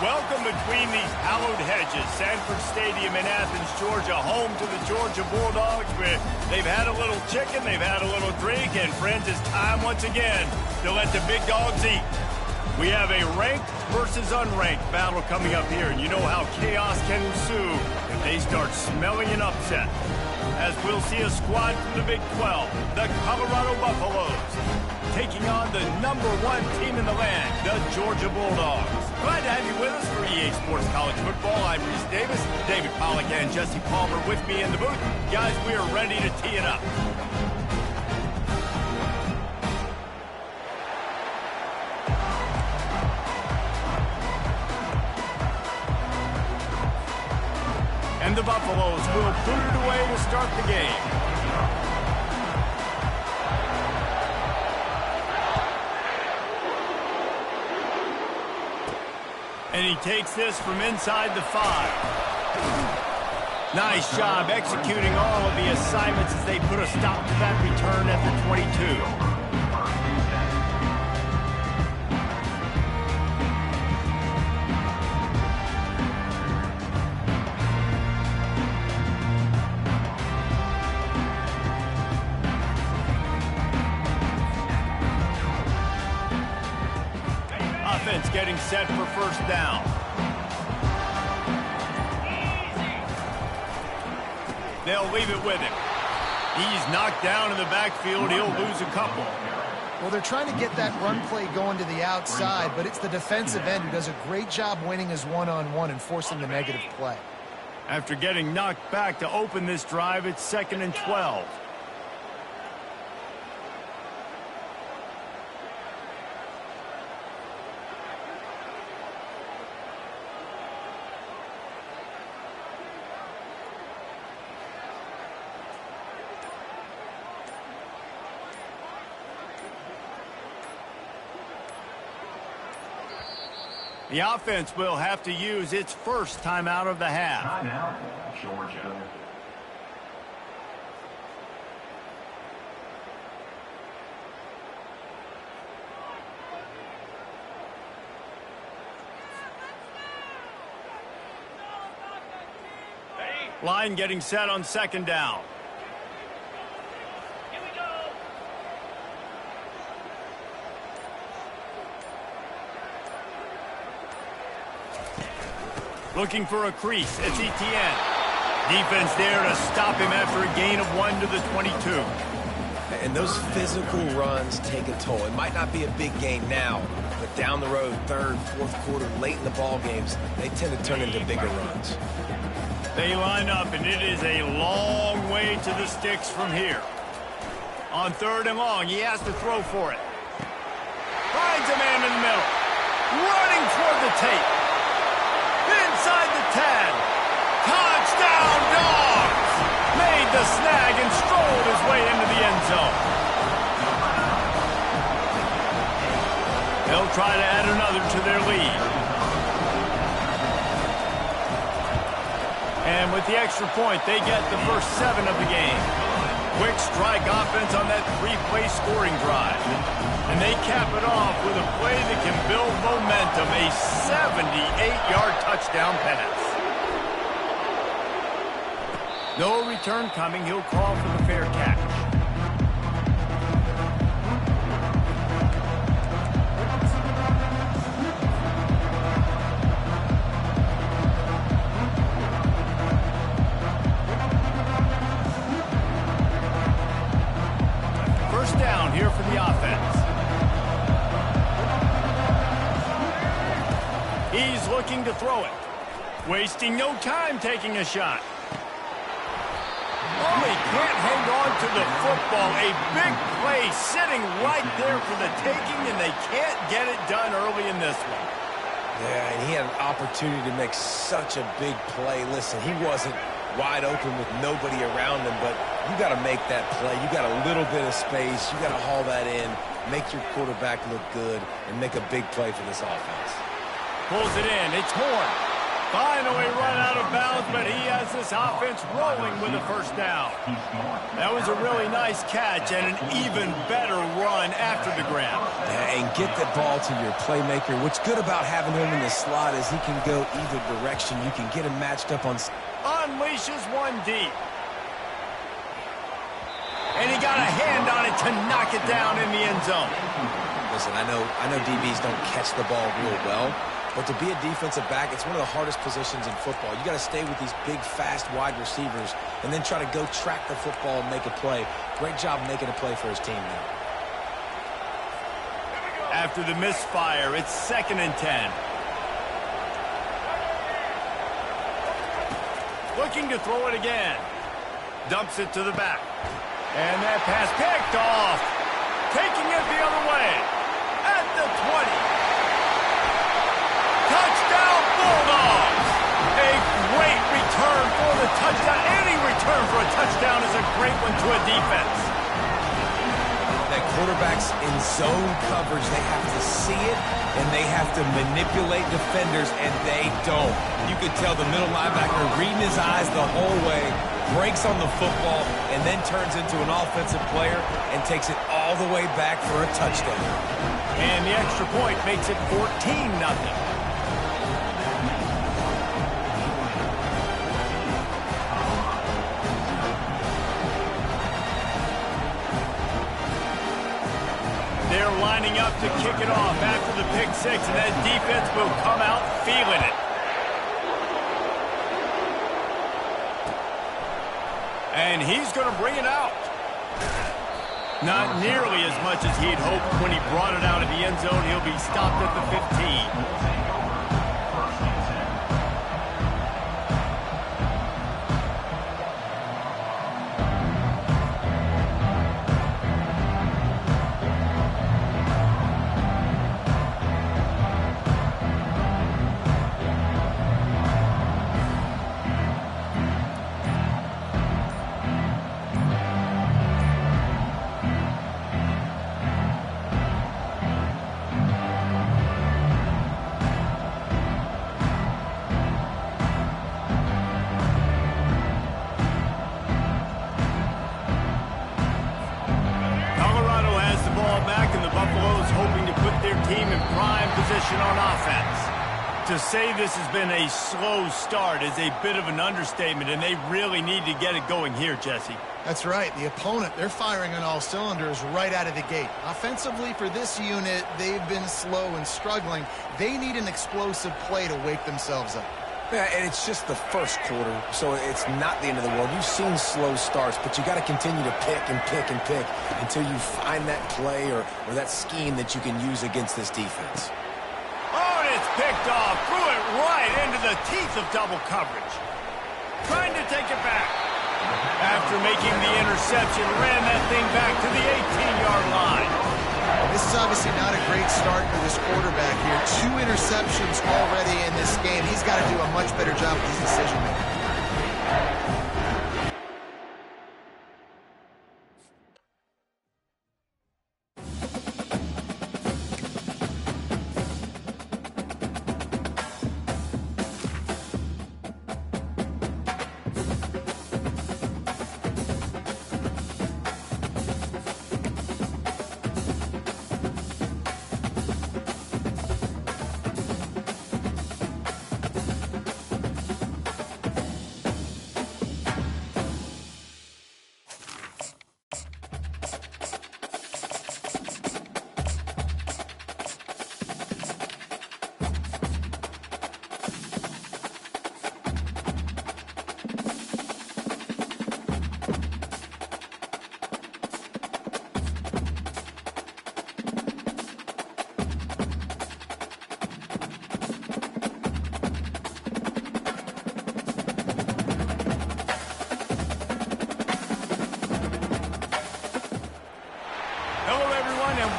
Welcome between these hallowed hedges. Sanford Stadium in Athens, Georgia, home to the Georgia Bulldogs. Where they've had a little chicken, they've had a little drink, and friends, it's time once again to let the big dogs eat. We have a ranked versus unranked battle coming up here, and you know how chaos can ensue if they start smelling an upset. As we'll see a squad from the Big 12, the Colorado Buffaloes, taking on the #1 team in the land, the Georgia Bulldogs. Glad to have you with us for EA Sports College Football. I'm Reese Davis, David Pollack and Jesse Palmer with me in the booth. Guys, we are ready to tee it up. And the Buffaloes will boot it away to start the game. And he takes this from inside the 5. Nice job executing all of the assignments as they put a stop to that return at the 22. Getting set for first down. They'll leave it with him. He's knocked down in the backfield. He'll lose a couple. Well, they're trying to get that run play going to the outside, but it's the defensive end who does a great job winning his one-on-one and forcing the negative play. After getting knocked back to open this drive, it's 2nd and 12. The offense will have to use its first timeout of the half. Timeout, Georgia. Line getting set on 2nd down. Looking for a crease. It's Etienne. Defense there to stop him after a gain of 1 to the 22. And those physical runs take a toll. It might not be a big gain now, but down the road, 3rd, 4th quarter, late in the ball games, they tend to turn into bigger runs. They line up, and it is a long way to the sticks from here. On 3rd and long, he has to throw for it. Finds a man in the middle. Running toward the tape. Inside the 10. Touchdown, Dogs! Made the snag and strolled his way into the end zone. They'll try to add another to their lead. And with the extra point, they get the first 7 of the game. Quick strike offense on that 3-play scoring drive. And they cap it off with a play that can build momentum, a 78-yard touchdown pass. No return coming. He'll call for the fair catch. First down here for the offense. He's looking to throw it. Wasting no time taking a shot. Oh, he can't hang on to the football. A big play sitting right there for the taking, and they can't get it done early in this one. Yeah, and he had an opportunity to make such a big play. Listen, he wasn't wide open with nobody around him, but you got to make that play. You got a little bit of space. You got to haul that in, make your quarterback look good, and make a big play for this offense. Pulls it in. It's Horn. Finally run out of bounds, but he has this offense rolling with a first down. That was a really nice catch and an even better run after the grab. Yeah, and get the ball to your playmaker. What's good about having him in the slot is he can go either direction. You can get him matched up on... Unleashes one deep. And he got a hand on it to knock it down in the end zone. Listen, I know DBs don't catch the ball real well, but to be a defensive back, it's one of the hardest positions in football. You got to stay with these big, fast, wide receivers and then try to go track the football and make a play. Great job making a play for his team there. After the misfire, it's 2nd and 10. Looking to throw it again. Dumps it to the back. And that pass picked off. Taking it the other way. At the 20. Touchdown Bulldogs! A great return for the touchdown. Any return for a touchdown is a great one to a defense. That quarterbacks in zone coverage, they have to see it, and they have to manipulate defenders, and they don't. You could tell the middle linebacker reading his eyes the whole way, breaks on the football, and then turns into an offensive player and takes it all the way back for a touchdown. And the extra point makes it 14-0. They're lining up to kick it off after the pick six, and that defense will come out feeling it. And he's going to bring it out. Not nearly as much as he'd hoped when he brought it out of the end zone. He'll be stopped at the 15. On offense. To say this has been a slow start is a bit of an understatement, and they really need to get it going here, Jesse. That's right. The opponent, they're firing on all cylinders right out of the gate. Offensively for this unit, they've been slow and struggling. They need an explosive play to wake themselves up. Yeah, and it's just the first quarter, so it's not the end of the world. You've seen slow starts, but you got to continue to pick and pick and pick until you find that play or that scheme that you can use against this defense. Oh, and it's picked off. Threw it right into the teeth of double coverage. Trying to take it back. After making the interception, ran that thing back to the 18-yard line. This is obviously not a great start for this quarterback here. 2 interceptions already in this game. He's got to do a much better job with his decision-making.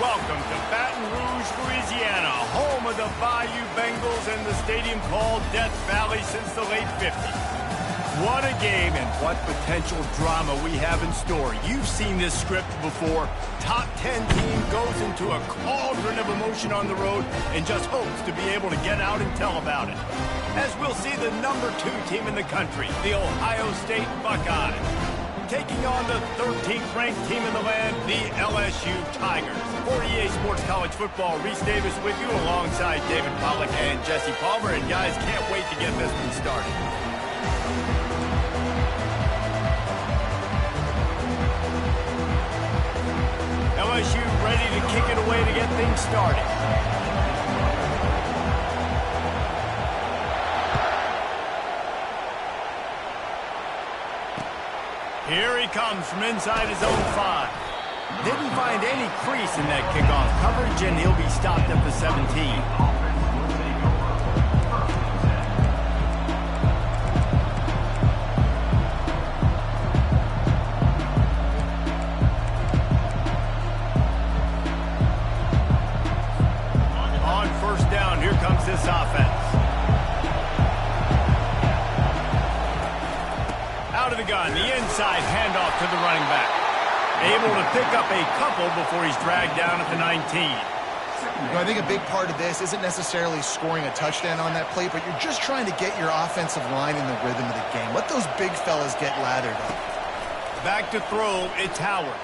Welcome to Baton Rouge, Louisiana, home of the Bayou Bengals and the stadium called Death Valley since the late 50s. What a game and what potential drama we have in store. You've seen this script before. Top 10 team goes into a cauldron of emotion on the road and just hopes to be able to get out and tell about it. As we'll see the number 2 team in the country, the Ohio State Buckeyes, taking on the 13th ranked team in the land, the LSU Tigers. For EA Sports College Football, Reese Davis with you alongside David Pollack and Jesse Palmer. And guys, can't wait to get this one started. LSU ready to kick it away to get things started. Here he comes from inside his own 5. Didn't find any crease in that kickoff coverage, and he'll be stopped at the 17. This offense. Out of the gun, the inside handoff to the running back. Able to pick up a couple before he's dragged down at the 19. I think a big part of this isn't necessarily scoring a touchdown on that play, but you're just trying to get your offensive line in the rhythm of the game. Let those big fellas get lathered up. Back to throw, it's Howard.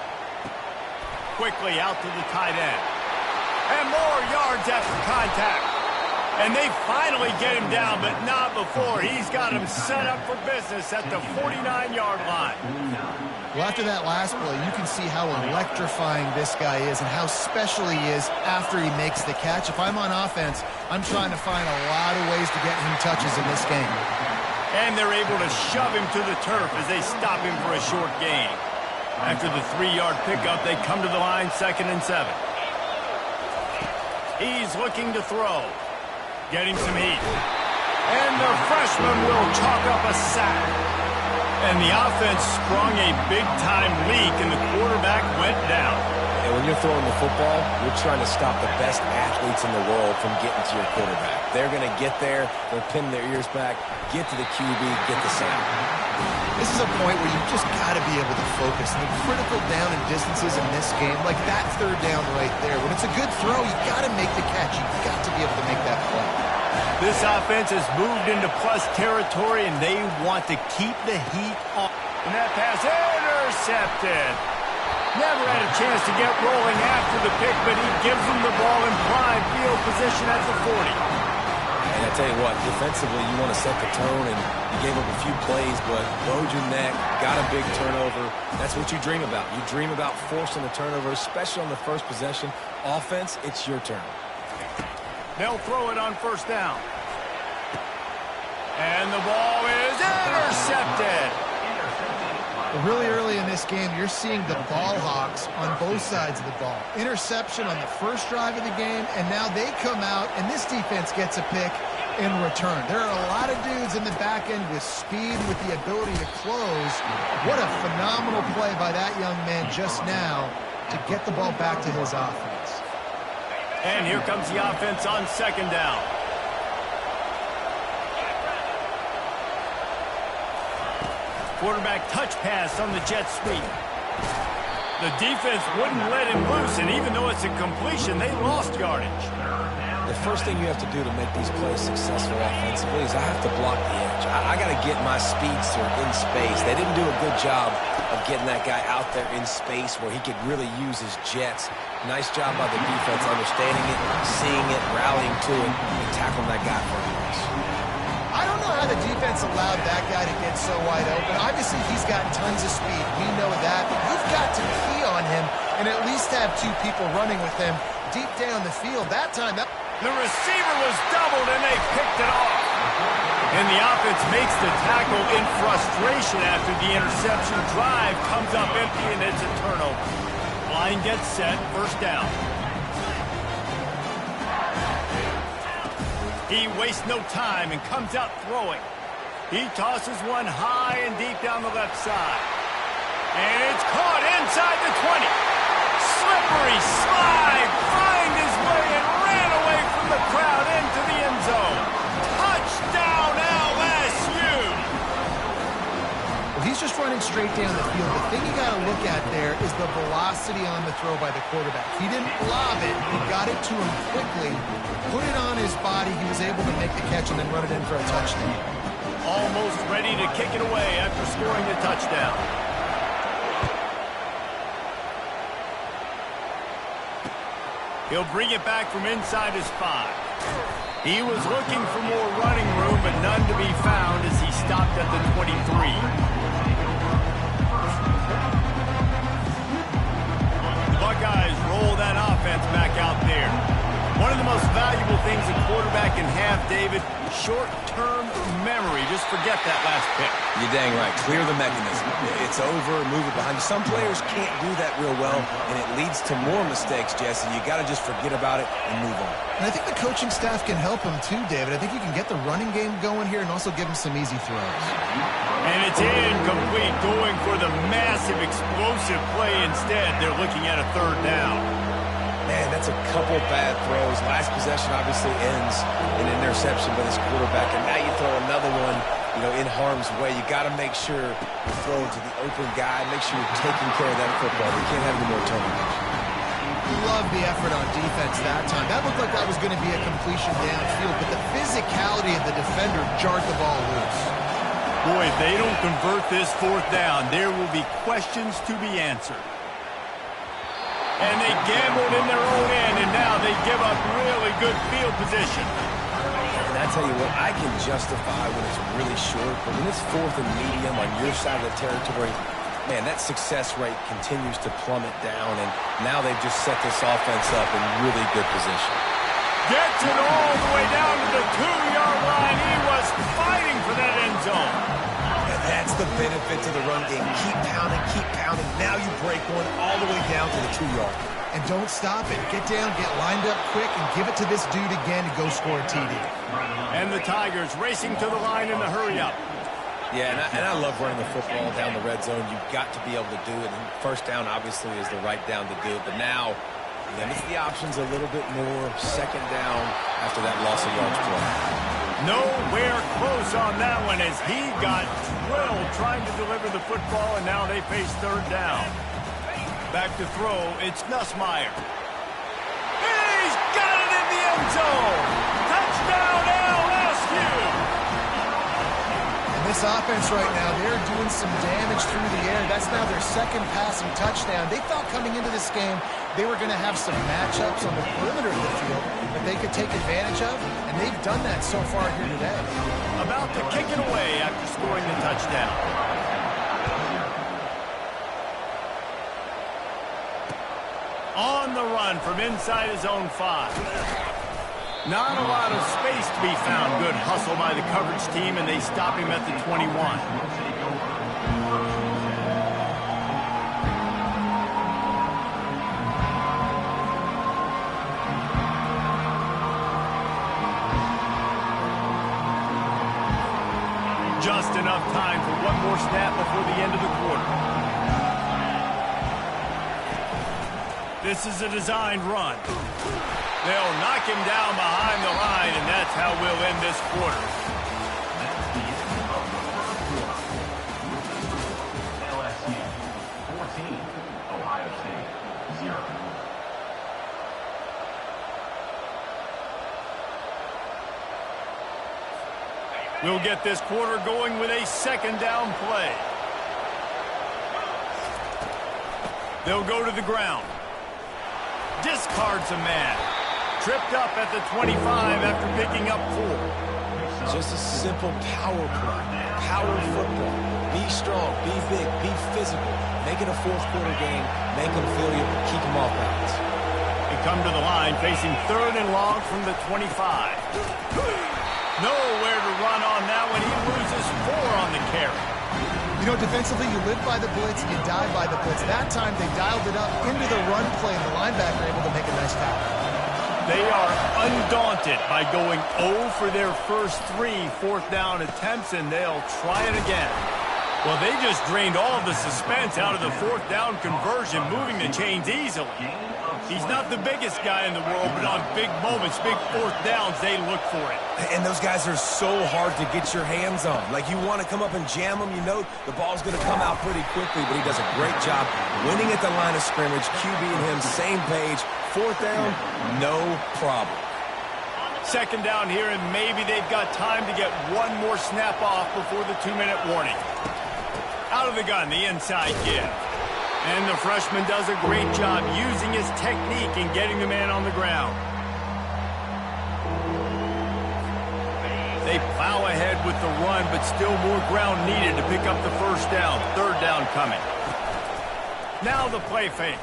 Quickly out to the tight end. And more yards after contact. And they finally get him down, but not before. He's got him set up for business at the 49-yard line. Well, after that last play, you can see how electrifying this guy is and how special he is after he makes the catch. If I'm on offense, I'm trying to find a lot of ways to get him touches in this game. And they're able to shove him to the turf as they stop him for a short gain. After the 3-yard pickup, they come to the line 2nd and 7. He's looking to throw. Getting some heat. And the freshman will chalk up a sack. And the offense sprung a big-time leak, and the quarterback went down. And when you're throwing the football, you're trying to stop the best athletes in the world from getting to your quarterback. They're going to get there, they'll pin their ears back, get to the QB, get the sack. This is a point where you've just got to be able to focus. The critical down and distances in this game, like that 3rd down right there. When it's a good throw, you've got to make the catch. You've got to be able to make that play. This offense has moved into plus territory, and they want to keep the heat on. And that pass intercepted. Never had a chance to get rolling after the pick, but he gives them the ball in prime field position at the 40. And I tell you what, defensively, you want to set the tone, and you gave up a few plays, but bowed your neck, got a big turnover. That's what you dream about. You dream about forcing the turnover, especially on the first possession. Offense, it's your turn. They'll throw it on 1st down. And the ball is intercepted. Really early in this game, you're seeing the ball hawks on both sides of the ball. Interception on the first drive of the game, and now they come out, and this defense gets a pick in return. There are a lot of dudes in the back end with speed, with the ability to close. What a phenomenal play by that young man just now to get the ball back to his offense. And here comes the offense on 2nd down. Quarterback touch pass on the jet sweep. The defense wouldn't let him loose, and even though it's a completion, they lost yardage. The first thing you have to do to make these plays successful offensively is I have to block the edge. I got to get my speedster in space. They didn't do a good job of getting that guy out there in space where he could really use his jets. Nice job by the defense understanding it, seeing it, rallying to it, and tackling that guy for a loss. I don't know how the defense allowed that guy to get so wide open. Obviously, he's got tons of speed. We know that. But you've got to key on him and at least have 2 people running with him deep down the field. That time, the receiver was doubled, and they picked it off. And the offense makes the tackle in frustration after the interception. Drive comes up empty, and it's a turnover. Line gets set, 1st down. He wastes no time and comes out throwing. He tosses one high and deep down the left side. And it's caught inside the 20. Slippery slide, find his way and ran away from the crowd into the end zone. Touchdown LSU! down the field. The thing you got to look at there is the velocity on the throw by the quarterback. He didn't lob it. He got it to him quickly, put it on his body. He was able to make the catch and then run it in for a touchdown. Almost ready to kick it away after scoring a touchdown. He'll bring it back from inside his 5. He was looking for more running room, but none to be found as he stopped at the 23. The Buckeyes roll that offense back out there. One of the most valuable things a quarterback can have, David, short-term memory. Just forget that last pick. You're dang right. Clear the mechanism. It's over, move it behind you. Some players can't do that real well, and it leads to more mistakes, Jesse. You got to just forget about it and move on. And I think the coaching staff can help him too, David. I think you can get the running game going here and also give him some easy throws. And it's incomplete, going for the massive explosive play instead. They're looking at a 3rd down. Man, that's a couple bad throws. Last possession obviously ends in an interception by this quarterback, and now you throw another one, in harm's way. You got to make sure you throw it to the open guy. Make sure you're taking care of that football. You can't have any more turnovers. Love the effort on defense that time. That looked like that was going to be a completion downfield, but the physicality of the defender jarred the ball loose. Boy, if they don't convert this 4th down, there will be questions to be answered. And they gambled in their own end, and now they give up really good field position. And I tell you what, I can justify when it's really short, but when it's 4th and medium on your side of the territory, man, that success rate continues to plummet down, and now they've just set this offense up in really good position. Gets it all the way down to the 2-yard line. He was fighting for that end zone. That's the benefit to the run game. Keep pounding, keep pounding. Now you break one all the way down to the 2-yard. And don't stop it. Get down, get lined up quick, and give it to this dude again to go score a TD. And the Tigers racing to the line in the hurry-up. Yeah, and I love running the football down the red zone. You've got to be able to do it. And 1st down, obviously, is the right down to do it. But now, limits the options a little bit more. 2nd down after that loss of yards play. Nowhere close on that one as he got drilled trying to deliver the football, and now they face 3rd down. Back to throw, it's Nussmeier. He's got it in the end zone! Touchdown, LSU! And this offense right now, they're doing some damage through the air. That's now their 2nd passing touchdown. They thought coming into this game they were going to have some matchups on the perimeter of the field that they could take advantage of, and they've done that so far here today. About to kick it away after scoring the touchdown. On the run from inside his own 5. Not a lot of space to be found. Good hustle by the coverage team, and they stop him at the 21. Just enough time for one more snap before the end of the quarter. This is a designed run. They'll knock him down behind the line, and that's how we'll end this quarter. LSU 14, Ohio State 0. We'll get this quarter going with a 2nd down play. They'll go to the ground. Discards a man. Tripped up at the 25 after picking up 4. Just a simple power play. Power football. Be strong, be big, be physical. Make it a 4th quarter game. Make them feel you, keep them off balance. They come to the line facing 3rd and long from the 25. Nowhere to run on that one. He loses 4 on the carry. Defensively, you live by the blitz, you die by the blitz. That time, they dialed it up into the run play, and the linebacker able to make a nice tackle. They are undaunted by going 0 for their first 3 4th down attempts, and they'll try it again. Well, they just drained all of the suspense out of the 4th down conversion, moving the chains easily. He's not the biggest guy in the world, but on big moments, big fourth downs, they look for it. And those guys are so hard to get your hands on. Like, you want to come up and jam them, you know the ball's going to come out pretty quickly, but he does a great job winning at the line of scrimmage. QB and him, same page. Fourth down, no problem. Second down here, and maybe they've got time to get one more snap off before the 2-minute warning. Out of the gun, the inside give. And the freshman does a great job using his technique and getting the man on the ground. They plow ahead with the run, but still more ground needed to pick up the first down. Third down coming. Now the play fake.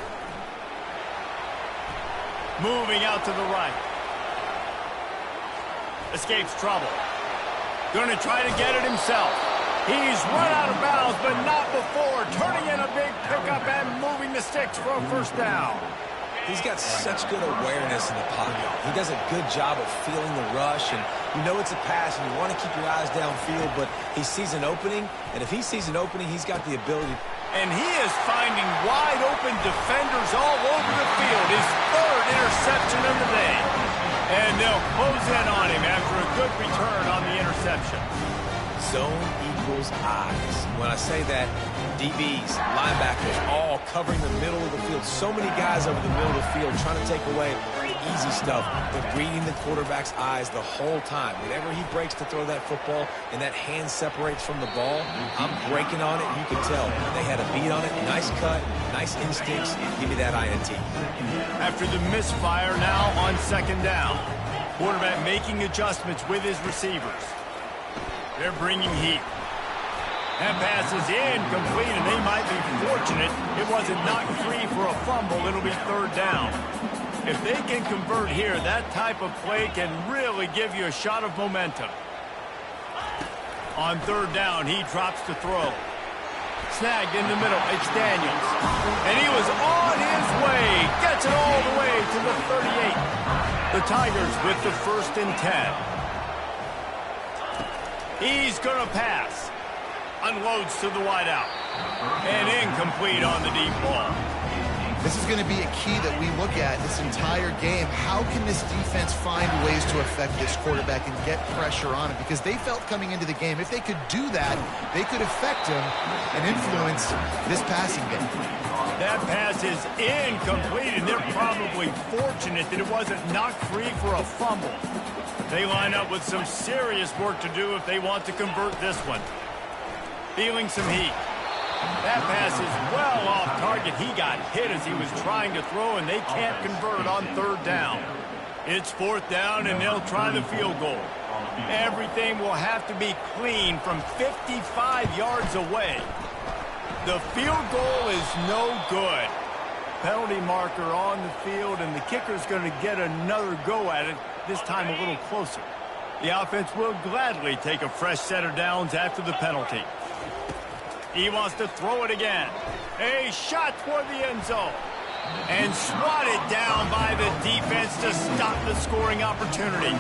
Moving out to the right. Escapes trouble. Going to try to get it himself. He's run out of bounds, but not before. Turning in a big pickup and moving the sticks for a first down. He's got such good awareness in the pocket. He does a good job of feeling the rush, and you know it's a pass, and you want to keep your eyes downfield, but he sees an opening, and if he sees an opening, he's got the ability. And he is finding wide-open defenders all over the field. His third interception of the day. And they'll close in on him after a good return on the interception. Zone equals eyes. When I say that, DBs, linebackers, all covering the middle of the field. So many guys over the middle of the field trying to take away the easy stuff, but reading the quarterback's eyes the whole time. Whenever he breaks to throw that football and that hand separates from the ball, I'm breaking on it. You can tell they had a beat on it. Nice cut, nice instincts. Give me that INT. After the misfire, now on second down. Quarterback making adjustments with his receivers. They're bringing heat. That pass is incomplete, and they might be fortunate it wasn't knocked free for a fumble. It'll be third down. If they can convert here, that type of play can really give you a shot of momentum. On third down, he drops to throw. Snagged in the middle, it's Daniels. And he was on his way. Gets it all the way to the 38. The Tigers with the 1st and 10. He's going to pass. Unloads to the wideout. And incomplete on the deep ball. This is going to be a key that we look at this entire game. How can this defense find ways to affect this quarterback and get pressure on him? Because they felt coming into the game, if they could do that, they could affect him and influence this passing game. That pass is incomplete, and they're probably fortunate that it wasn't knocked free for a fumble. They line up with some serious work to do if they want to convert this one. Feeling some heat. That pass is well off target. He got hit as he was trying to throw, and they can't convert on third down. It's fourth down, and they'll try the field goal. Everything will have to be clean from 55 yards away. The field goal is no good. Penalty marker on the field, and the kicker's going to get another go at it, this time a little closer. The offense will gladly take a fresh set of downs after the penalty. He wants to throw it again. A shot toward the end zone. And swatted down by the defense to stop the scoring opportunity.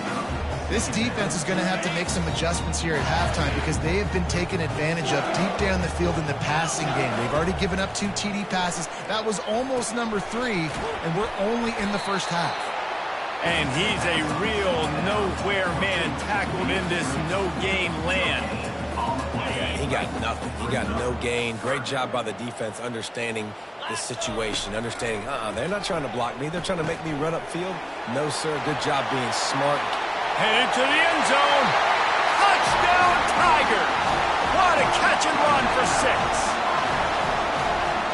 This defense is going to have to make some adjustments here at halftime because they have been taken advantage of deep down the field in the passing game. They've already given up 2 TD passes. That was almost number 3, and we're only in the first half. And he's a real nowhere man tackled in this no-gain land. He got nothing. He got no gain. Great job by the defense understanding the situation, understanding, they're not trying to block me. They're trying to make me run upfield. No, sir. Good job being smart. Headed to the end zone. Touchdown, Tigers. What a catch and run for 6.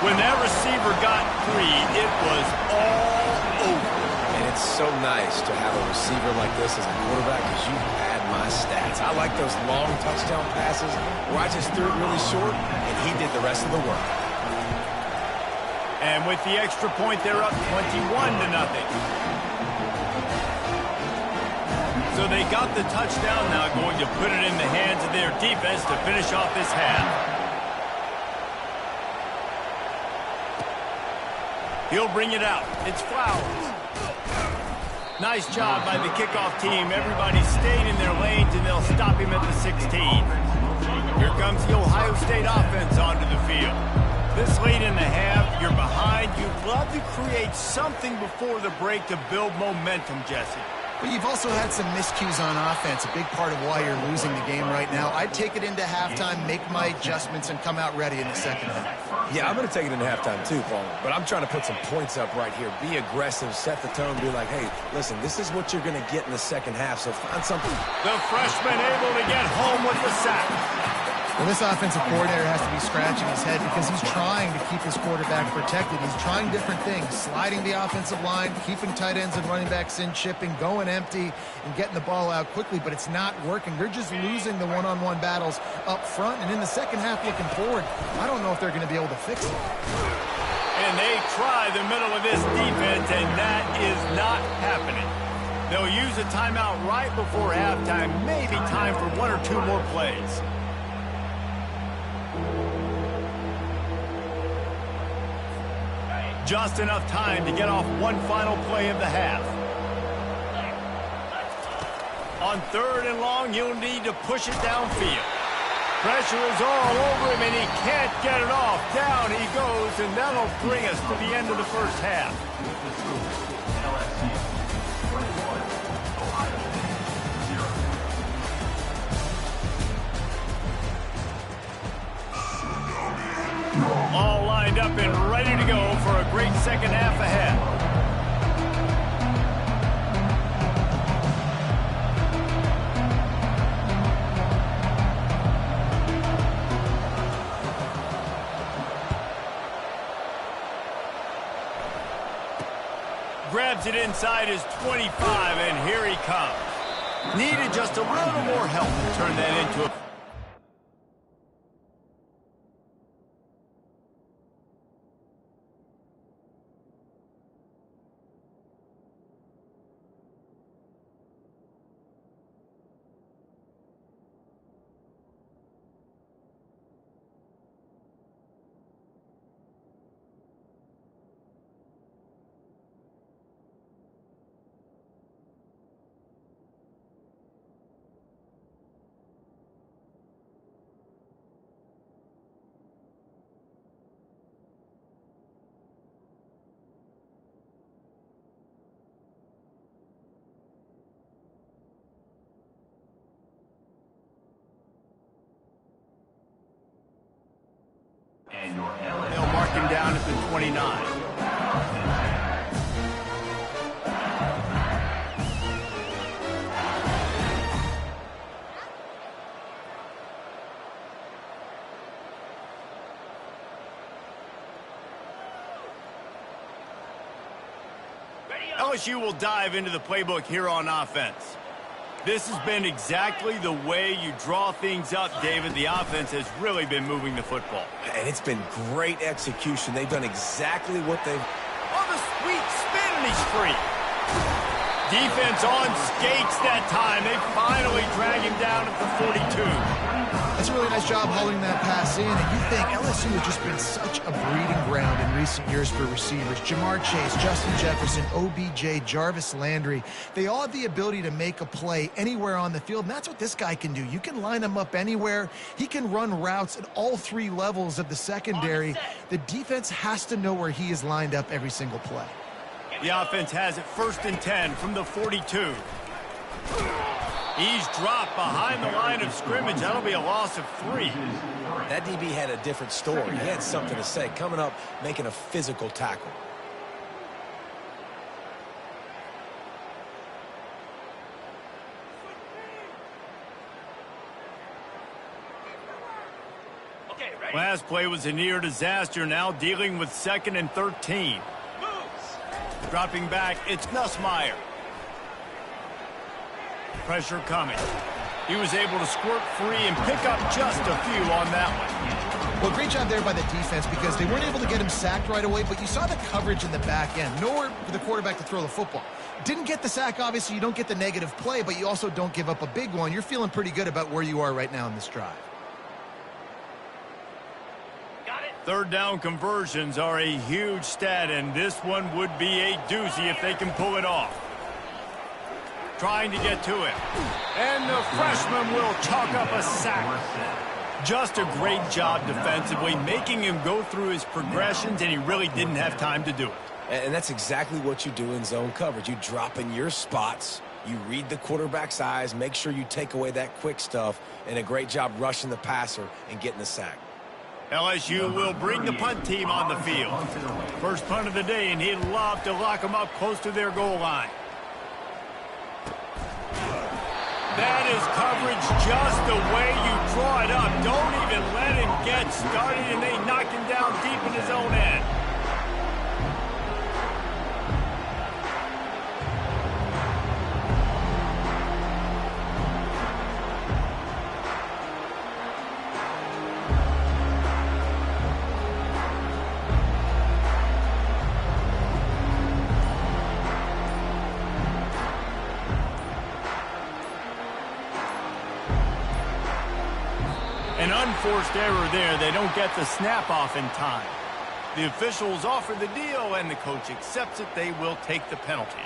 When that receiver got free, it was all over. And it's so nice to have a receiver like this as a quarterback because you pad my stats. I like those long touchdown passes where I just threw it really short and he did the rest of the work. And with the extra point, they're up 21-0. So they got the touchdown, now going to put it in the hands of their defense to finish off this half. He'll bring it out. It's Flowers. Nice job by the kickoff team. Everybody stayed in their lanes, and they'll stop him at the 16. Here comes the Ohio State offense onto the field. This late in the half, you're behind. You'd love to create something before the break to build momentum, Jesse. But you've also had some miscues on offense, a big part of why you're losing the game right now. I'd take it into halftime, make my adjustments, and come out ready in the second half. Yeah, I'm going to take it into halftime too, Paul. But I'm trying to put some points up right here. Be aggressive, set the tone, be like, hey, listen, this is what you're going to get in the second half, so find something. The freshman able to get home with the sack. Well, this offensive coordinator has to be scratching his head because he's trying to keep his quarterback protected. He's trying different things, sliding the offensive line, keeping tight ends and running backs in, chipping, going empty, and getting the ball out quickly, but it's not working. They're just losing the one-on-one battles up front, and in the second half looking forward, I don't know if they're going to be able to fix it. And they try the middle of this defense, and that is not happening. They'll use a timeout right before halftime, maybe time for one or two more plays. Just enough time to get off one final play of the half. On 3rd and long, you'll need to push it downfield. Pressure is all over him, and he can't get it off. Down he goes, and that'll bring us to the end of the first half. All lined up and ready to go for a great second half ahead. Grabs it inside his 25, and here he comes. Needed just a little more help to turn that into a... They'll mark him down at the 29. LSU will dive into the playbook here on offense. This has been exactly the way you draw things up, David. The offense has really been moving the football. And it's been great execution. They've done exactly what they've... On the sweet spin, and he's free. Defense on skates that time. They finally drag him down at the 42. That's a really nice job hauling that pass in, and you think LSU has just been such a breeding ground in recent years for receivers. Jamar Chase, Justin Jefferson, OBJ, Jarvis Landry. They all have the ability to make a play anywhere on the field, and that's what this guy can do. You can line him up anywhere. He can run routes at all three levels of the secondary. The defense has to know where he is lined up every single play. The offense has it 1st and 10 from the 42. He's dropped behind the line of scrimmage. That'll be a loss of 3. That DB had a different story. He had something to say. Coming up, making a physical tackle. Last play was a near disaster. Now dealing with 2nd and 13. Dropping back, it's Nussmeier. Pressure coming. He was able to squirt free and pick up just a few on that one. Well, great job there by the defense because they weren't able to get him sacked right away, but you saw the coverage in the back end. Nowhere for the quarterback to throw the football. Didn't get the sack, obviously. You don't get the negative play, but you also don't give up a big one. You're feeling pretty good about where you are right now in this drive. 3rd down conversions are a huge stat, and this one would be a doozy if they can pull it off. Trying to get to it. And the freshman will chalk up a sack. Just a great job defensively, making him go through his progressions, and he really didn't have time to do it. And that's exactly what you do in zone coverage. You drop in your spots, you read the quarterback's eyes, make sure you take away that quick stuff, and a great job rushing the passer and getting the sack. LSU will bring the punt team on the field. First punt of the day, and he'd love to lock them up close to their goal line. That is coverage just the way you draw it up. Don't even let him get started, and they knock him down deep in his own end. An unforced error there. They don't get the snap off in time. The officials offer the deal, and the coach accepts it. They will take the penalty.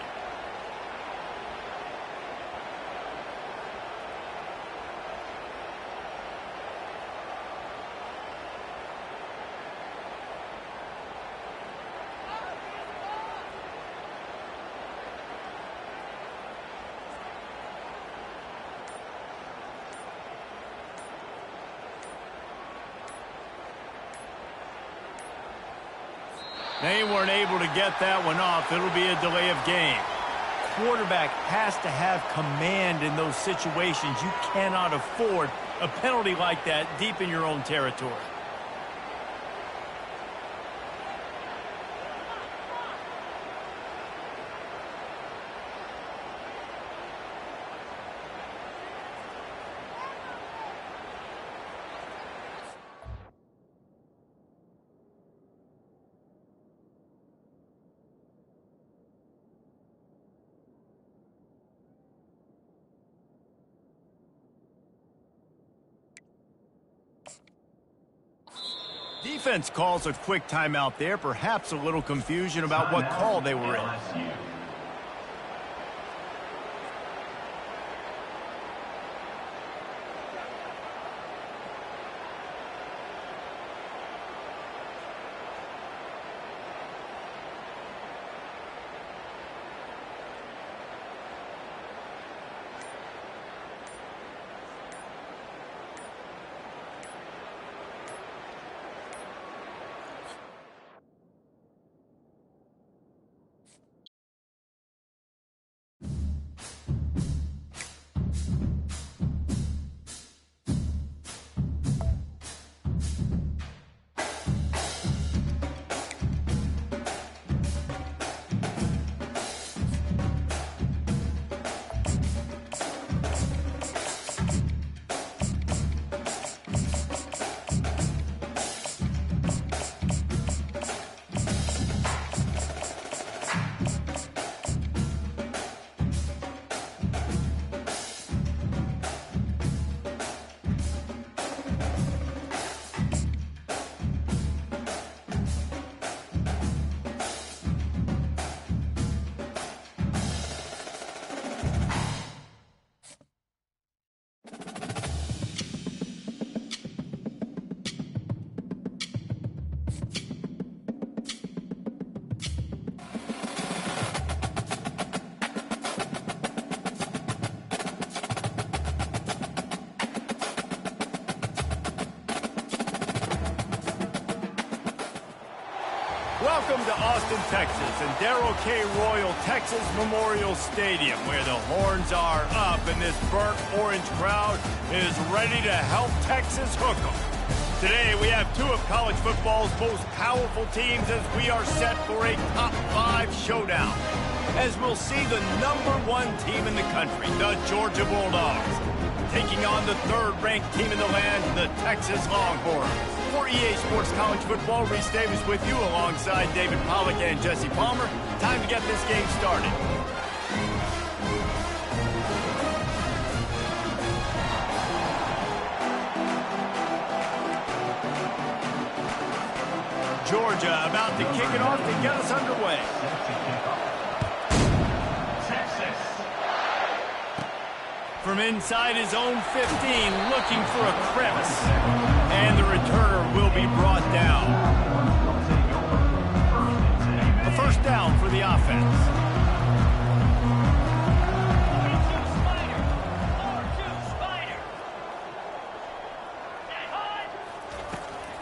They weren't able to get that one off. It'll be a delay of game. Quarterback has to have command in those situations. You cannot afford a penalty like that deep in your own territory. Defense calls a quick timeout there. Perhaps a little confusion about what call they were in. Welcome to Austin, Texas, and Darrell K. Royal Texas Memorial Stadium, where the horns are up and this burnt orange crowd is ready to help Texas hook 'em. Today, we have two of college football's most powerful teams as we are set for a top 5 showdown, as we'll see the #1 team in the country, the Georgia Bulldogs, taking on the 3rd-ranked team in the land, the Texas Longhorns. For EA Sports College Football, Reese Davis with you alongside David Pollack and Jesse Palmer. Time to get this game started. Georgia about to kick it off to get us underway. From inside his own 15, looking for a crevice. And the returner will be brought down. A first down for the offense.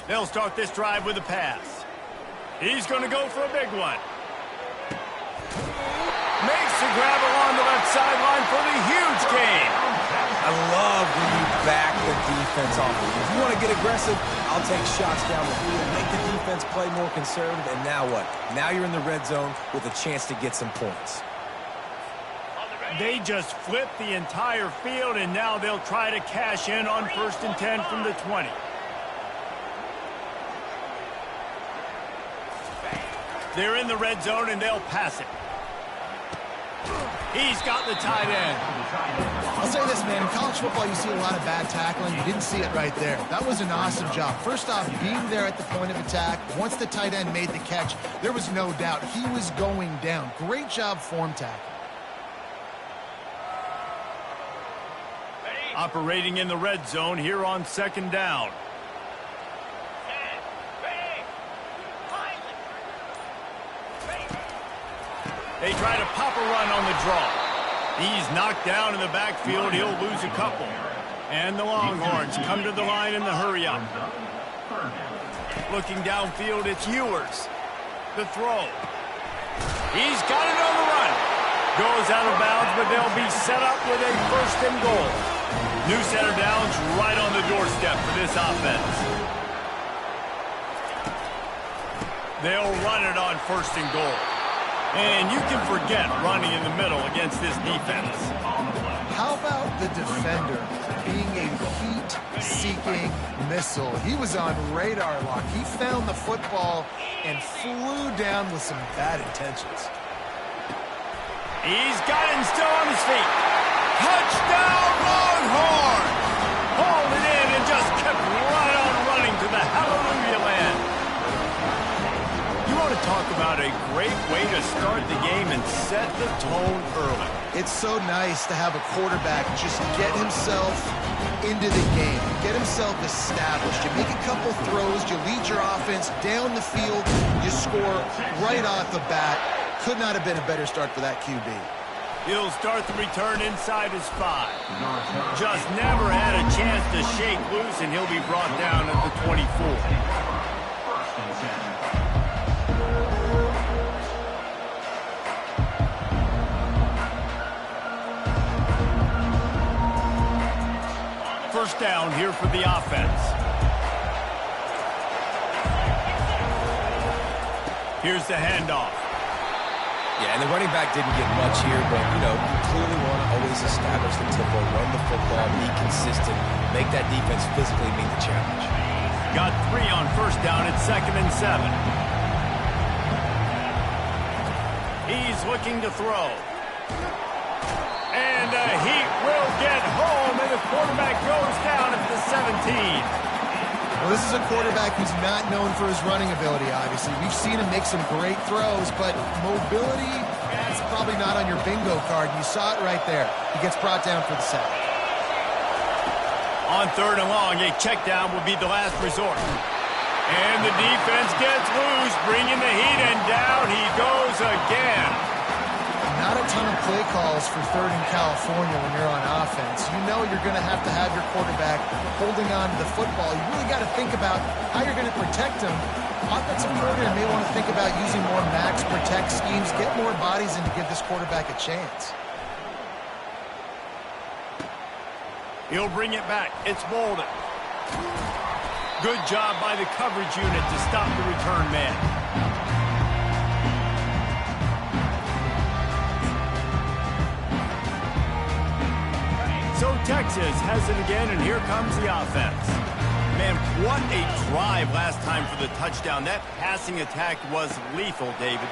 They'll start this drive with a pass. He's going to go for a big one. Makes the grab along the left sideline for the huge gain. I love when you back the defense off. If you want to get aggressive, I'll take shots down the field, make the defense play more conservative, and now what? Now you're in the red zone with a chance to get some points. They just flipped the entire field, and now they'll try to cash in on 1st and 10 from the 20. They're in the red zone, and they'll pass it. He's got the tight end. I'll say this, man. In college football, you see a lot of bad tackling. You didn't see it right there. That was an awesome job. First off, being there at the point of attack. Once the tight end made the catch, there was no doubt he was going down. Great job form tackling. Operating in the red zone here on 2nd down. They try to pop a run on the draw. He's knocked down in the backfield. He'll lose a couple. And the Longhorns come to the line in the hurry-up. Looking downfield, it's Ewers. The throw. He's got it on the run. Goes out of bounds, but they'll be set up with a 1st and goal. New set of downs right on the doorstep for this offense. They'll run it on 1st and goal. And you can forget running in the middle against this defense. How about the defender being a heat-seeking missile? He was on radar lock. He found the football and flew down with some bad intentions. He's got him still on his feet. Touchdown, Longhorns! Hauled it in and just kept right on running to the hallelujah land. You want to talk about a great way to start the game and set the tone early. It's so nice to have a quarterback just get himself into the game, get himself established. You make a couple throws, you lead your offense down the field, you score right off the bat. Could not have been a better start for that QB. He'll start the return inside his 5. Just never had a chance to shake loose, and he'll be brought down at the 24. First down here for the offense. Here's the handoff. Yeah, and the running back didn't get much here, but, you know, you clearly want to always establish the tempo, run the football, be consistent, make that defense physically meet the challenge. Got 3 on 1st down at 2nd and 7. He's looking to throw. And the heat will get home, and the quarterback goes down at the 17. Well, this is a quarterback who's not known for his running ability, obviously. We've seen him make some great throws, but mobility is probably not on your bingo card. You saw it right there. He gets brought down for the sack. On 3rd and long, a check down will be the last resort. And the defense gets loose, bringing the heat, and down he goes again. Not a ton of play calls for 3rd in California when you're on offense. You know you're going to have your quarterback holding on to the football. You really got to think about how you're going to protect him. Offensive coordinator may want to think about using more max protect schemes, get more bodies in to give this quarterback a chance. He'll bring it back. It's Bolden. Good job by the coverage unit to stop the return man. So Texas has it again, and here comes the offense. Man, what a drive last time for the touchdown. That passing attack was lethal, David.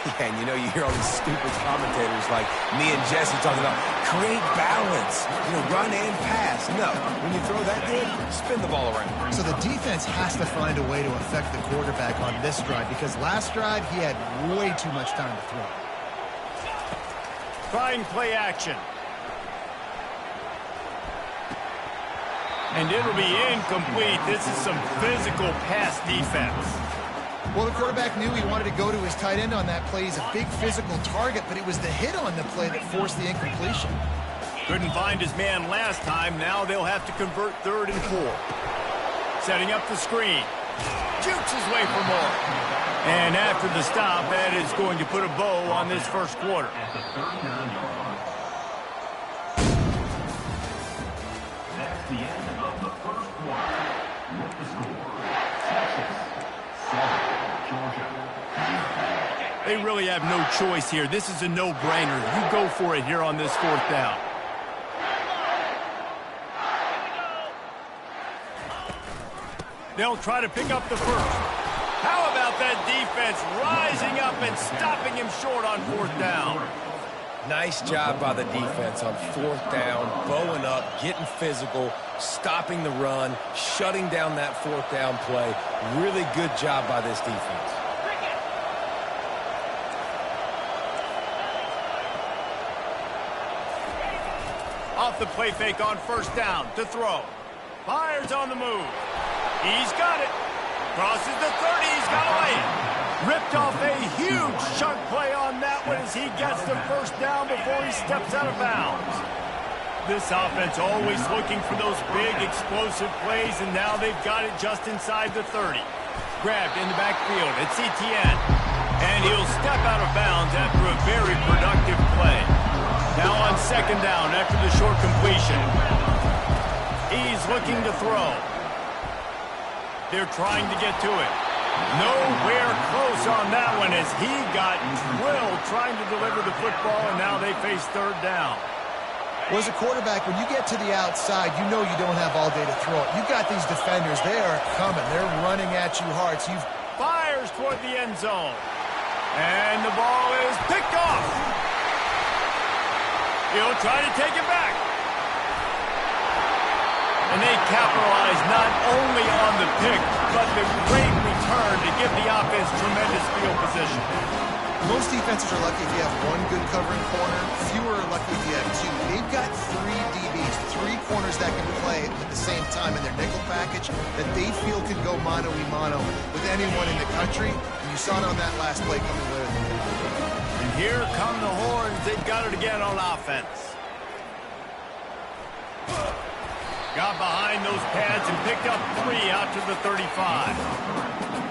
Yeah, and you know, you hear all these stupid commentators like me and Jesse talking about create balance, you know, run and pass. No, when you throw that good, spin the ball around. So the defense has to find a way to affect the quarterback on this drive because last drive he had way too much time to throw. Trying play action. And it'll be incomplete. This is some physical pass defense. Well, the quarterback knew he wanted to go to his tight end on that play. He's a big physical target, but it was the hit on the play that forced the incompletion. Couldn't find his man last time. Now they'll have to convert 3rd and 4. Setting up the screen. Jukes his way for more. And after the stop, that is going to put a bow on this first quarter. At the 39-yard line. That's the end of the first quarter. With the score, Texas 7, Georgia 0. They really have no choice here. This is a no-brainer. You go for it here on this 4th down. They'll try to pick up the first. How about that defense rising up and stopping him short on 4th down? Nice job by the defense on 4th down, bowing up, getting physical, stopping the run, shutting down that 4th down play. Really good job by this defense. Off the play fake on 1st down to throw. Fires on the move. He's got it. Crosses the 30. He's got to lay it. Ripped off a huge chunk play on that one as he gets the 1st down before he steps out of bounds. This offense always looking for those big explosive plays, and now they've got it just inside the 30. Grabbed in the backfield. It's Etienne. And he'll step out of bounds after a very productive play. Now on 2nd down after the short completion. He's looking to throw. They're trying to get to it. Nowhere close on that one as he got drilled trying to deliver the football, and now they face 3rd down. Well, as a quarterback, when you get to the outside, you know you don't have all day to throw it. You've got these defenders. They are coming. They're running at you hard. So you've Fires toward the end zone. And the ball is picked off. He'll try to take it back. And they capitalize not only on the pick, but the great return to give the offense tremendous field position. Most defenses are lucky if you have one good covering corner. Fewer are lucky if you have 2. They've got 3 DBs, 3 corners that can play at the same time in their nickel package that they feel can go mano-a-mano with anyone in the country. And you saw it on that last play coming with it. And here come the horns. They've got it again on offense. Got behind those pads and picked up 3 out to the 35.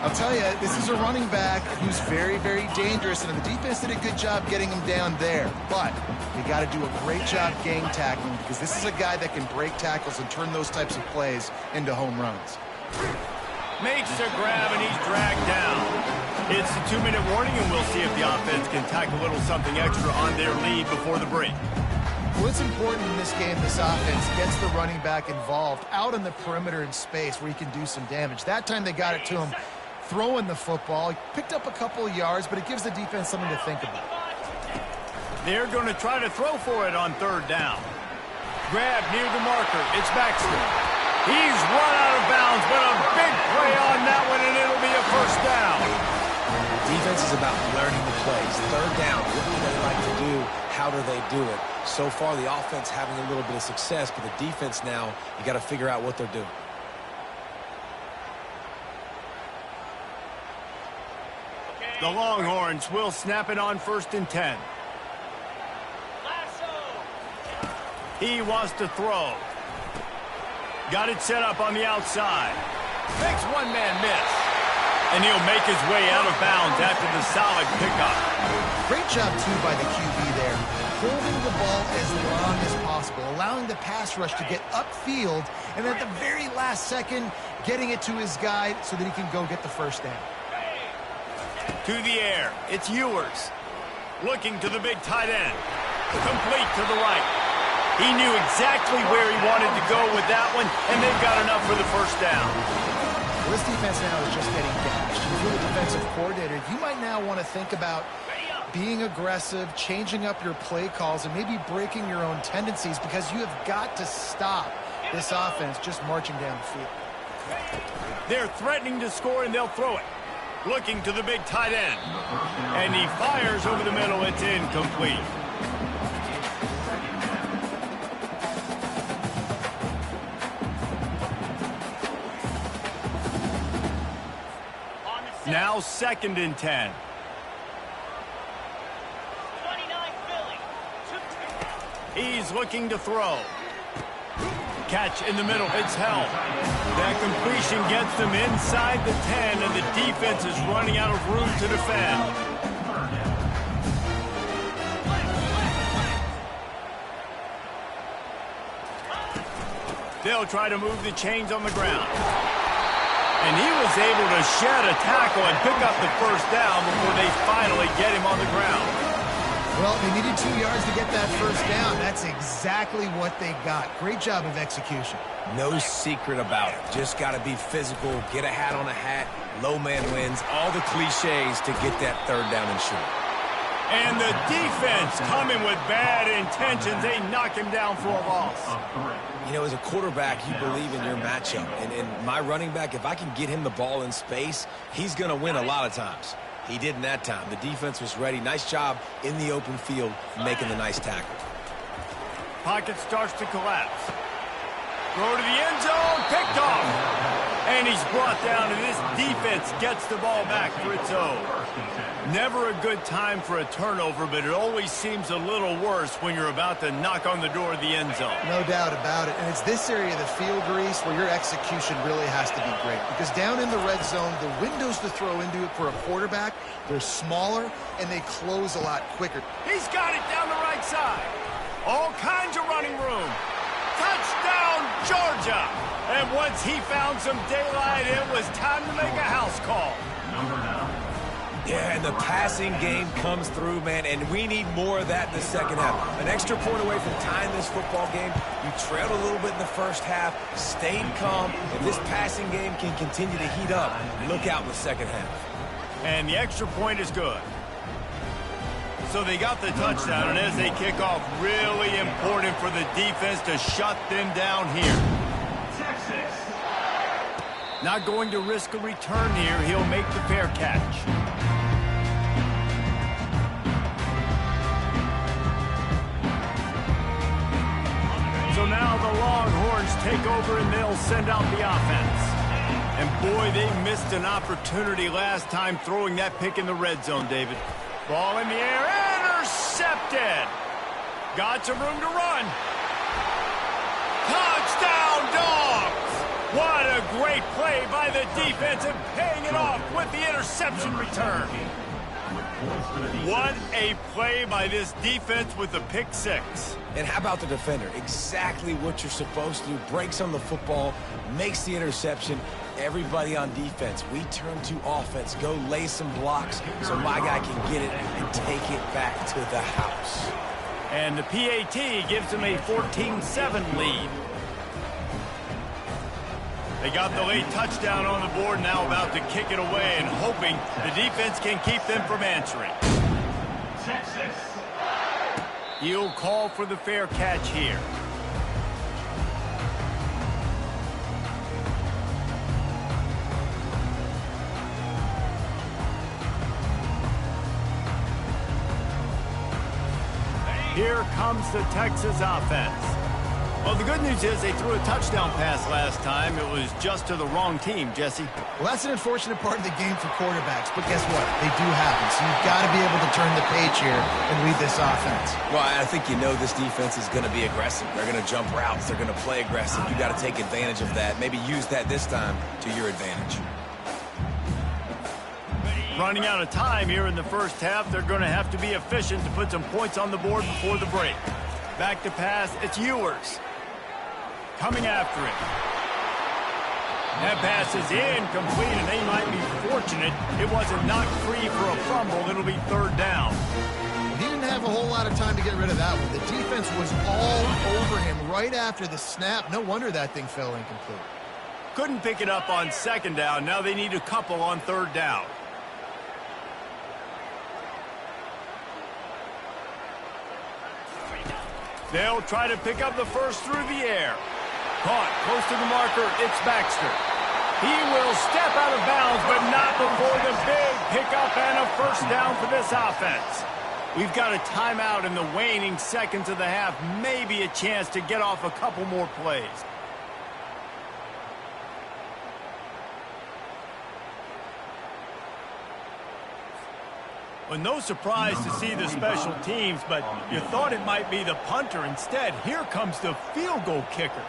I'll tell you, this is a running back who's very, very dangerous, and the defense did a good job getting him down there. But you got to do a great job gang tackling because this is a guy that can break tackles and turn those types of plays into home runs. Makes a grab, and he's dragged down. It's a 2-minute warning, and we'll see if the offense can tack a little something extra on their lead before the break. Well, it's important in this game this offense gets the running back involved out on the perimeter in space where he can do some damage. That time they got it to him throwing the football. He picked up a couple of yards, but it gives the defense something to think about. They're going to try to throw for it on 3rd down. Grab near the marker. It's Baxter. He's run out of bounds, but a big play on that one, and it'll be a 1st down. Defense is about learning the plays. 3rd down, what do they like to do? How do they do it? So far, the offense having a little bit of success, but the defense now, you got to figure out what they're doing. The Longhorns will snap it on 1st and 10. He wants to throw. Got it set up on the outside. Makes one-man miss. And he'll make his way out of bounds after the solid pickup. Great job, too, by the QB there. Holding the ball as long as possible, allowing the pass rush to get upfield, and at the very last second, getting it to his guy so that he can go get the 1st down. To the air, it's Ewers. Looking to the big tight end. Complete to the right. He knew exactly where he wanted to go with that one, and they've got enough for the 1st down. Well, this defense now is just getting gashed. If you're the defensive coordinator, you might now want to think about being aggressive, changing up your play calls, and maybe breaking your own tendencies because you have got to stop this offense just marching down the field. They're threatening to score, and they'll throw it. Looking to the big tight end. And he fires over the middle. It's incomplete. Now 2nd and 10. He's looking to throw. Catch in the middle. It's held. That completion gets them inside the 10, and the defense is running out of room to defend. They'll try to move the chains on the ground. And he was able to shed a tackle and pick up the first down before they finally get him on the ground. Well, they needed 2 yards to get that first down. That's exactly what they got. Great job of execution. No secret about it. Just got to be physical, get a hat on a hat, low man wins, all the cliches to get that third down and short. And the defense coming with bad intentions. They knock him down for a loss. You know, as a quarterback, you believe in your matchup. And my running back, if I can get him the ball in space, he's going to win a lot of times. He didn't that time. The defense was ready. Nice job in the open field making the nice tackle. Pocket starts to collapse. Throw to the end zone. Picked off. And he's brought down, and this defense gets the ball back for its own. Never a good time for a turnover, but it always seems a little worse when you're about to knock on the door of the end zone. No doubt about it. And it's this area of the field, Reese, where your execution really has to be great. Because down in the red zone, the windows to throw into it for a quarterback, they're smaller, and they close a lot quicker. He's got it down the right side. All kinds of running room. Touchdown, Georgia! And once he found some daylight, it was time to make a house call. Yeah, and the passing game comes through, man, and we need more of that in the second half. An extra point away from tying this football game. You trailed a little bit in the first half, stayed calm. If this passing game can continue to heat up, look out in the second half. And the extra point is good. So they got the touchdown, and as they kick off, really important for the defense to shut them down here. Not going to risk a return here. He'll make the fair catch. So now the Longhorns take over, and they'll send out the offense. And boy, they missed an opportunity last time throwing that pick in the red zone, David. Ball in the air, intercepted. Got some room to run. Touchdown, Dogs! What a great play by the defense and paying it off with the interception return. What a play by this defense with the pick six. And how about the defender? Exactly what you're supposed to do. Breaks on the football, makes the interception. Everybody on defense, we turn to offense. Go lay some blocks so my guy can get it and take it back to the house. And the PAT gives them a 14-7 lead. They got the late touchdown on the board, now about to kick it away and hoping the defense can keep them from answering. Texas. He'll call for the fair catch here. Here comes the Texas offense. Well, the good news is they threw a touchdown pass last time. It was just to the wrong team, Jesse. Well, that's an unfortunate part of the game for quarterbacks, but guess what? They do happen, so you've got to be able to turn the page here and lead this offense. Well, I think you know this defense is going to be aggressive. They're going to jump routes. They're going to play aggressive. You got to take advantage of that. Maybe use that this time to your advantage. Running out of time here in the first half. They're going to have to be efficient to put some points on the board before the break. Back to pass. It's Ewers. Coming after it. That pass is incomplete, and they might be fortunate it wasn't knocked free for a fumble. It'll be third down. He didn't have a whole lot of time to get rid of that one. The defense was all over him right after the snap. No wonder that thing fell incomplete. Couldn't pick it up on second down. Now they need a couple on third down. They'll try to pick up the first through the air. Caught close to the marker. It's Baxter. He will step out of bounds, but not before the big pickup and a first down for this offense. We've got a timeout in the waning seconds of the half. Maybe a chance to get off a couple more plays. Well, no surprise to see the special teams, but you thought it might be the punter. Instead, here comes the field goal kicker.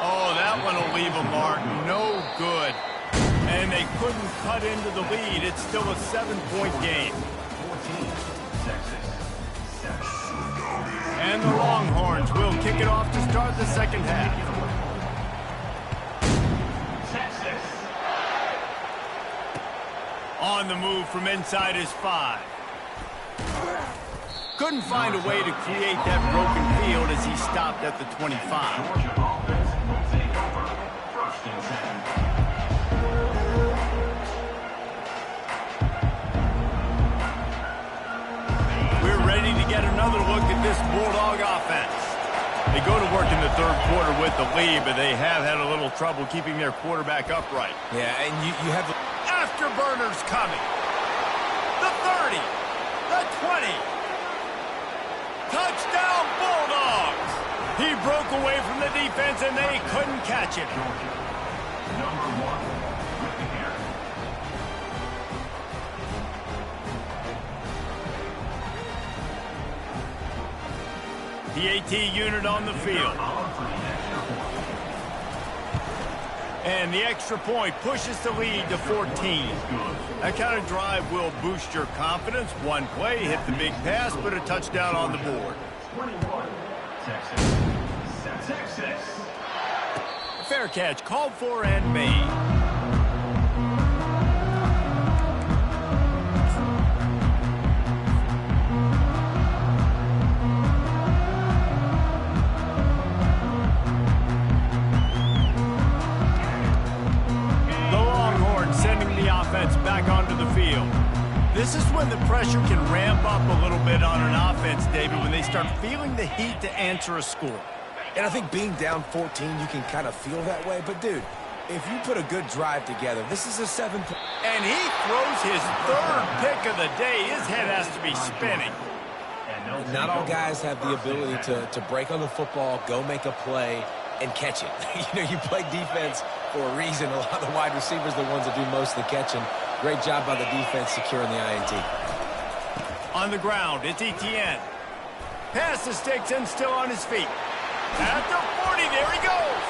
Oh, that one will leave a mark. No good. And they couldn't cut into the lead. It's still a 7-point game. 14, Texas. 7. And the Longhorns will kick it off to start the second half. Texas. On the move from inside his 5. Couldn't find a way to create that broken field as he stopped at the 25. Georgia offense will take over. 1st and 10. We're ready to get another look at this Bulldog offense. They go to work in the third quarter with the lead, but they have had a little trouble keeping their quarterback upright. Yeah, and you have the... Afterburners coming. The 30. The 20. Touchdown Bulldogs. He broke away from the defense and they couldn't catch him. Georgia. Number 1 with the carry. The AT unit on the field. And the extra point pushes the lead to 14. That kind of drive will boost your confidence. One play, hit the big pass, put a touchdown on the board. 21, Texas. Texas. Fair catch, called for and made. Back onto the field. This is when the pressure can ramp up a little bit on an offense, David, when they start feeling the heat to answer a score. And I think being down 14, you can kind of feel that way. But, dude, if you put a good drive together, this is a 7. And he throws his 3rd pick of the day. His head has to be spinning. Not all guys have the ability to break on the football, go make a play, and catch it. You play defense for a reason. A lot of the wide receivers are the ones that do most of the catching. Great job by the defense securing the INT. On the ground, it's Etienne. Pass the sticks and still on his feet. At the 40, there he goes.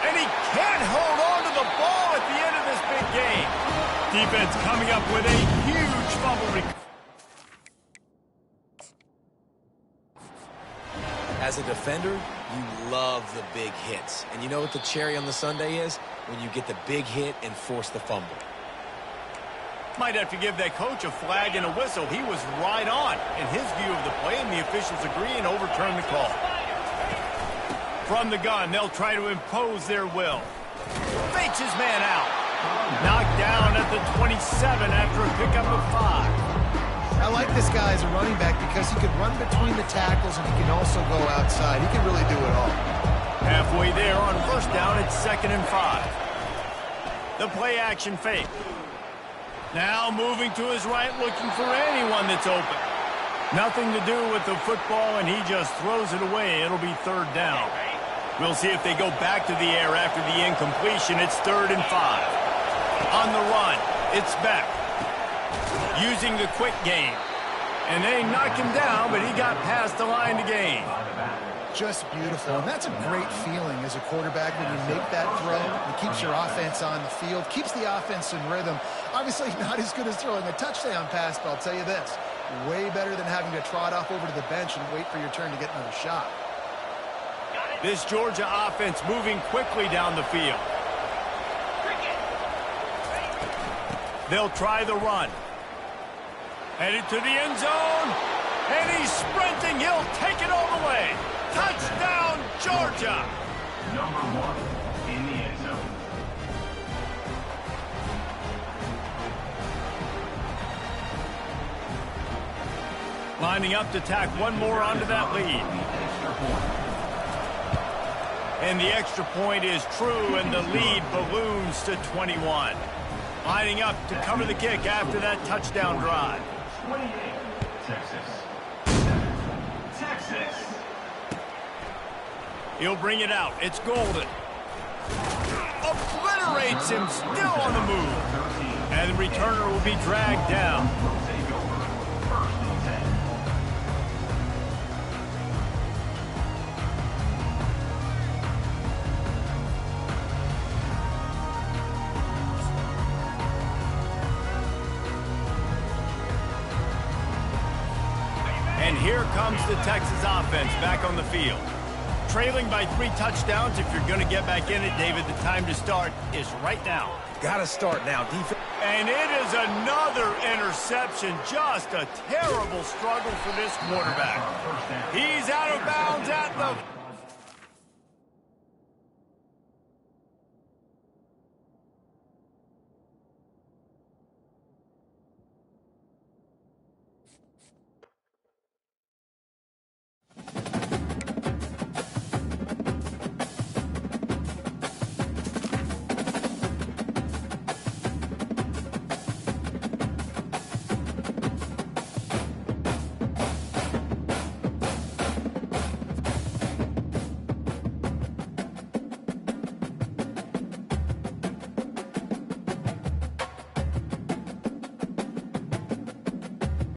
And he can't hold on to the ball at the end of this big game. Defense coming up with a huge fumble recovery. As a defender, you love the big hits. And you know what the cherry on the sundae is? When you get the big hit and force the fumble. Might have to give that coach a flag and a whistle. He was right on in his view of the play, and the officials agree and overturn the call. From the gun, they'll try to impose their will. Fakes his man out. Knocked down at the 27 after a pickup of 5. I like this guy as a running back because he can run between the tackles and he can also go outside. He can really do it all. Halfway there on 1st down, it's 2nd and 5. The play action fake. Now moving to his right, looking for anyone that's open. Nothing to do with the football, and he just throws it away. It'll be 3rd down. We'll see if they go back to the air after the incompletion. It's 3rd and 5. On the run, it's Beck. Using the quick game. And they knocked him down, but he got past the line to gain. Just beautiful. And that's a great feeling as a quarterback when you make that throw. It keeps your offense on the field, keeps the offense in rhythm. Obviously not as good as throwing a touchdown pass, but I'll tell you this, way better than having to trot off over to the bench and wait for your turn to get another shot. This Georgia offense moving quickly down the field. They'll try the run. Headed to the end zone. And he's sprinting. He'll take it all the way. Touchdown, Georgia. Number 1 in the end zone. Lining up to tack one more onto that lead. And the extra point is true, and the lead balloons to 21. Lining up to cover the kick after that touchdown drive. 28, Texas. Texas. He'll bring it out. It's Golden. Obliterated separates him, still on the move. And the returner will be dragged down. And here comes the Texas offense back on the field. Trailing by 3 touchdowns. If you're going to get back in it, David, the time to start is right now. Got to start now. Defense. And it is another interception. Just a terrible struggle for this quarterback. He's out of bounds at the